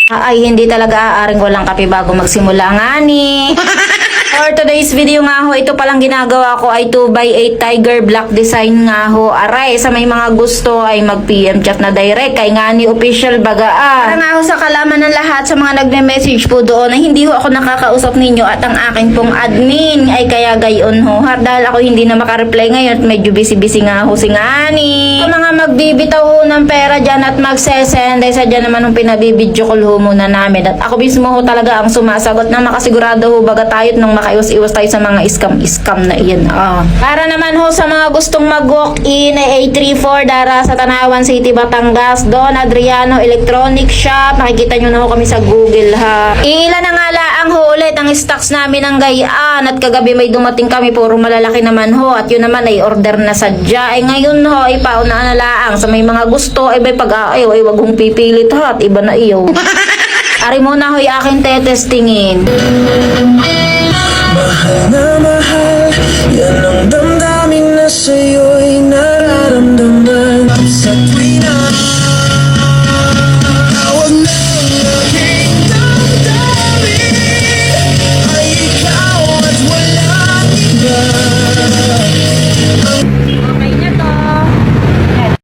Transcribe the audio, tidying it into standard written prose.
Ay, hindi talaga aaring walang kape bago magsimula nga ni. For today's video nga ho, ito palang ginagawa ko ay 2x8 Tiger Black design nga ho. Aray, sa may mga gusto ay mag-PM chat na direct kay nga ni official bagaa. Para nga ho sa kalaman ng lahat sa mga nagme-message po doon na hindi ho ako nakakausap ninyo at ang akin pong admin ay kaya gayon ho. At dahil ako hindi na makareply ngayon at medyo busy-busy nga ho si Ngani. Sa mga magbibitaw ho ng pera dyan at magsesend ay sadya naman ng pinabibidyo call ho muna namin. At ako mismo ho talaga ang sumasagot na makasigurado ho baga tayo nang makaiwas-iwas tayo sa mga scam na iyan. Para naman ho sa mga gustong mag-walk-in ay 834 Dara sa Tanawan City, Batangas. Don Adriano Electronic Shop. Makikita nyo na ho kami sa Google ha. Ilan na nga laang ho ulit ang stocks namin ng gayaan at kagabi may dumating kami puro malalaki naman ho at yun naman ay order na sadya. Ay ngayon ho ay pauna na laang sa may mga gusto ay may pag-aayaw ay wag hong pipilit ha at iba na iyo. Ari mo na ho'y aking tetestingin. Mahal na